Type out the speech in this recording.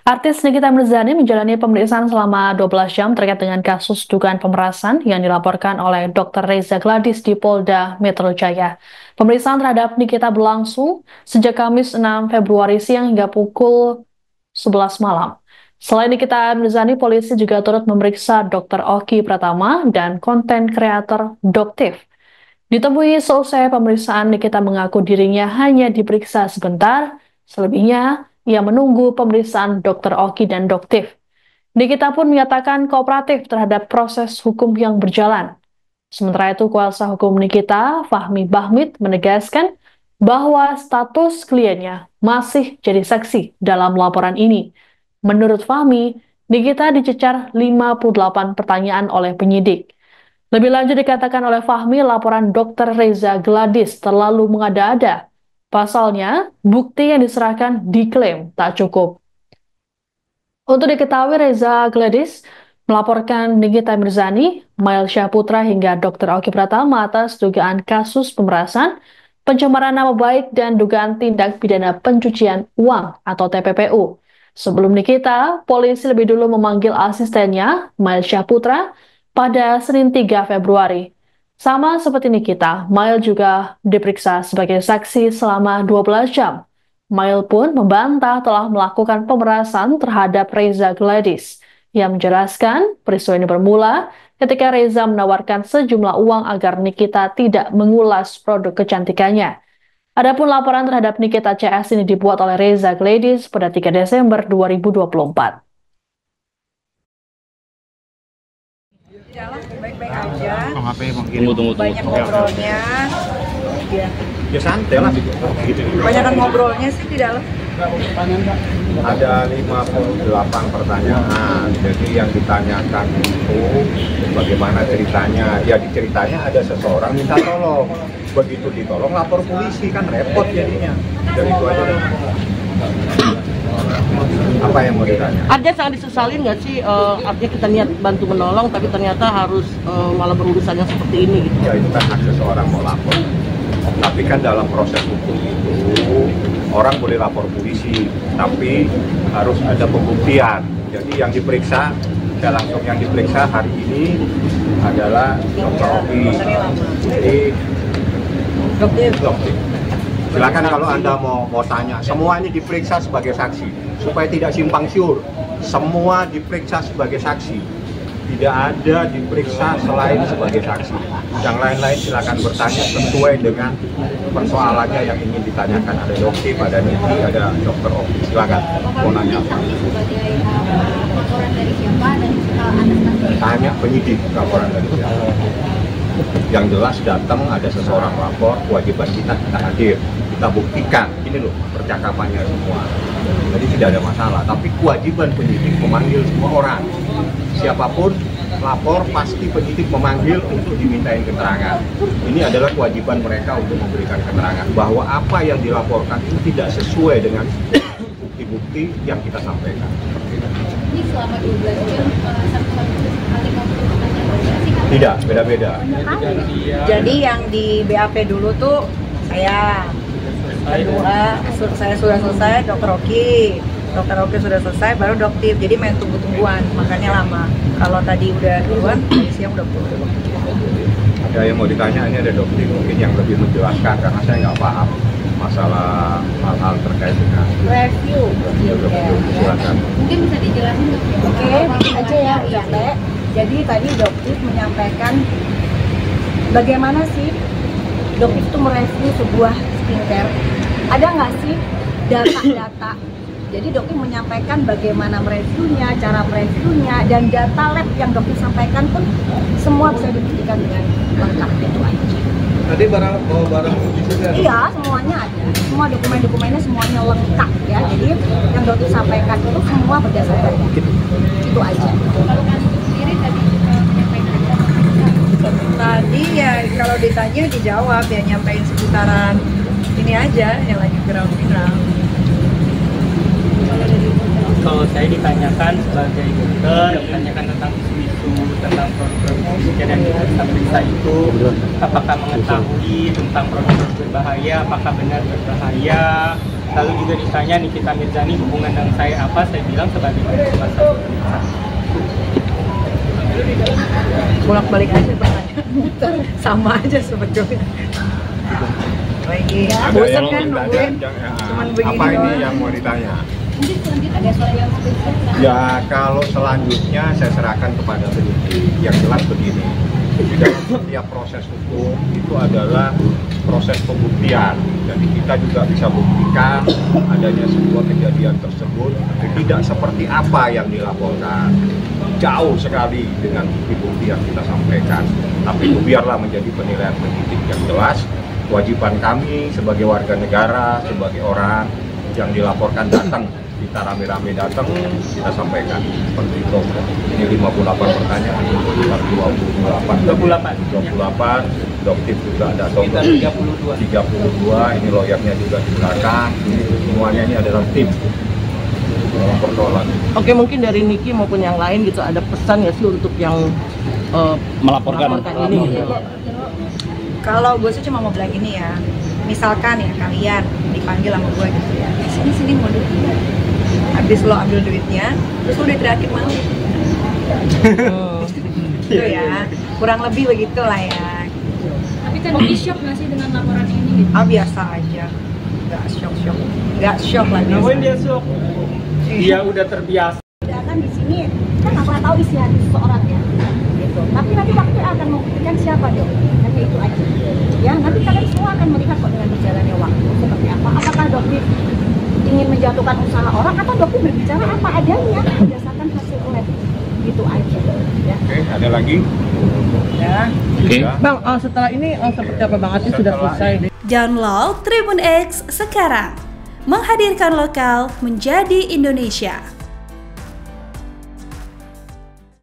Artis Nikita Mirzani menjalani pemeriksaan selama 12 jam terkait dengan kasus dugaan pemerasan yang dilaporkan oleh Dr. Reza Gladys di Polda Metro Jaya. Pemeriksaan terhadap Nikita berlangsung sejak Kamis 6 Februari siang hingga pukul 11 malam. Selain Nikita Mirzani, polisi juga turut memeriksa Dr. Oki Pratama dan konten kreator Doktif. Ditemui selesai pemeriksaan, Nikita mengaku dirinya hanya diperiksa sebentar, selebihnya ia menunggu pemeriksaan Dr. Oki dan Doktif. Nikita pun menyatakan kooperatif terhadap proses hukum yang berjalan. Sementara itu, kuasa hukum Nikita, Fahmi Bahmid, menegaskan bahwa status kliennya masih jadi saksi dalam laporan ini. Menurut Fahmi, Nikita dicecar 58 pertanyaan oleh penyidik. Lebih lanjut dikatakan oleh Fahmi, laporan Dr. Reza Gladys terlalu mengada-ada. Pasalnya, bukti yang diserahkan diklaim tak cukup. Untuk diketahui, Reza Gladys melaporkan Nikita Mirzani, Mail Syahputra hingga Dr. Oki Pratama atas dugaan kasus pemerasan, pencemaran nama baik, dan dugaan tindak pidana pencucian uang atau TPPU. Sebelum Nikita, polisi lebih dulu memanggil asistennya, Mail Syahputra, pada Senin 3 Februari. Sama seperti Nikita, Mail juga diperiksa sebagai saksi selama 12 jam. Mail pun membantah telah melakukan pemerasan terhadap Reza Gladys. Ia menjelaskan peristiwa ini bermula ketika Reza menawarkan sejumlah uang agar Nikita tidak mengulas produk kecantikannya. Adapun laporan terhadap Nikita CS ini dibuat oleh Reza Gladys pada 3 Desember 2024. Jalan baik-baik aja. Tunggu. Banyak ngobrolnya. Ya santai lah gitu. Banyakan ngobrolnya sih di dalam. Ada 58 pertanyaan. Jadi yang ditanyakan itu bagaimana ceritanya. Ya diceritanya ada seseorang minta tolong. Begitu ditolong lapor polisi, kan repot jadinya. Dari itu aja deh. Apa yang mau ditanya? Artinya sangat disesalin nggak sih, artinya kita niat bantu menolong tapi ternyata harus malah berurusan yang seperti ini gitu. Ya itu kan hak seseorang mau lapor. Tapi kan dalam proses hukum itu orang boleh lapor polisi, tapi harus ada pembuktian. Jadi yang diperiksa, tidak langsung yang diperiksa hari ini adalah Dr. Oki. Jadi Doktif. Silakan kalau Anda mau tanya, semua ini diperiksa sebagai saksi supaya tidak simpang siur. Semua diperiksa sebagai saksi, tidak ada diperiksa selain sebagai saksi. Yang lain-lain silakan bertanya sesuai dengan persoalannya yang ingin ditanyakan. Ada Doktif, ada Niki, ada Dr. Oki. Silakan mau nanya apa? Laporan dari siapa dan atas Tanya penyidik laporan dari siapa. Yang jelas datang ada seseorang lapor, kewajiban kita hadir, kita buktikan. Ini loh percakapannya semua. Jadi tidak ada masalah. Tapi kewajiban penyidik memanggil semua orang. Siapapun lapor pasti penyidik memanggil untuk dimintain keterangan. Ini adalah kewajiban mereka untuk memberikan keterangan bahwa apa yang dilaporkan itu tidak sesuai dengan bukti-bukti yang kita sampaikan. ini selama 12 jam satu-satu kali ngobrol pertanyaan berarti kan? Tidak, beda-beda. Jadi yang di BAP dulu tuh saya kedua saya sudah selesai, Dr. Oki sudah selesai, baru Doktif. Jadi main tunggu-tungguan, makanya lama. Kalau tadi udah duluan, tadi siang udah pulang. Ada yang mau ditanya, ini ada Doktif mungkin yang lebih menjelaskan karena saya nggak paham masalah hal-hal terkait dengan Review. silakan. Mungkin bisa dijelasin Oke, aja ya, Teh. Jadi tadi Doktif menyampaikan bagaimana sih Doktif itu mereview sebuah skincare. Ada nggak sih data-data? Jadi Doktif menyampaikan bagaimana mereviewnya, cara mereviewnya, dan data lab yang Doktif sampaikan pun semua bisa dibuktikan dengan lengkap. Itu aja. Tadi barang bukti juga. Iya, semuanya ada. Semua dokumen-dokumennya semuanya lengkap ya. Jadi yang Doktif sampaikan itu semua berdasarkan itu aja. kalau kan sendiri tadi menyampaikan Tadi ya kalau ditanya dijawab ya, nyampein seputaran ini aja yang lagi viral-viral. Kalau saya ditanyakan sebagai dokter, ditanyakan tentang isu-isu tentang produk yang kita periksa itu, apakah mengetahui tentang produk berbahaya, apakah benar berbahaya, Lalu juga ditanya Nikita Mirzani hubungan dengan saya apa, saya bilang sebagai mahasiswa satu. Bolak-balik aja pertanyaan. Sama aja sebetulnya. Lagi bosan kan nungguin cuman begini apa ini doang. yang mau ditanya? Mungkin selanjutnya ada soal yang spesial. Ya kalau selanjutnya saya serahkan kepada penyidik. Yang jelas begini, di dalam setiap proses hukum itu adalah proses pembuktian. Jadi kita juga bisa buktikan adanya sebuah kejadian tersebut tidak seperti apa yang dilaporkan. Jauh sekali dengan bukti-bukti yang kita sampaikan. Tapi itu biarlah menjadi penilaian penyidik. Yang jelas kewajiban kami sebagai warga negara, sebagai orang yang dilaporkan datang, kita rame-rame datang, kita sampaikan seperti itu. Ini 58 pertanyaan, 28, doktif juga ada 32, ini lawyernya juga di belakang, semuanya ini adalah tim dalam persoalan. Oke, mungkin dari Niki maupun yang lain gitu ada pesan ya sih untuk yang melaporkan ini. Kalau gue sih cuma mau bilang ini ya, misalkan ya kalian dipanggil sama gue gitu ya, sini mau duit. Habis lo ambil duitnya, terus lo diteriakin malu. Gitu ya, kurang lebih begitulah ya. Tapi kan di shock nggak sih dengan laporan ini? Ah biasa aja, nggak shock lah biasa. Namun dia shock, dia udah terbiasa. Kan di sini kan apa tahu isi hati seseorang ya, gitu. Tapi nanti waktu akan membuktikan siapa dong, hanya itu aja. Ya nanti kalian semua akan melihat kok dengan berjalannya waktu seperti apa. Apakah Doki ingin menjatuhkan usaha orang atau Doki berbicara apa adanya berdasarkan hasil lab, gitu aja. Ya. Oke, ada lagi? Ya. Oke. Bang, setelah ini seperti apa Bang Ati sudah selesai? Download Tribun X sekarang, menghadirkan lokal menjadi Indonesia.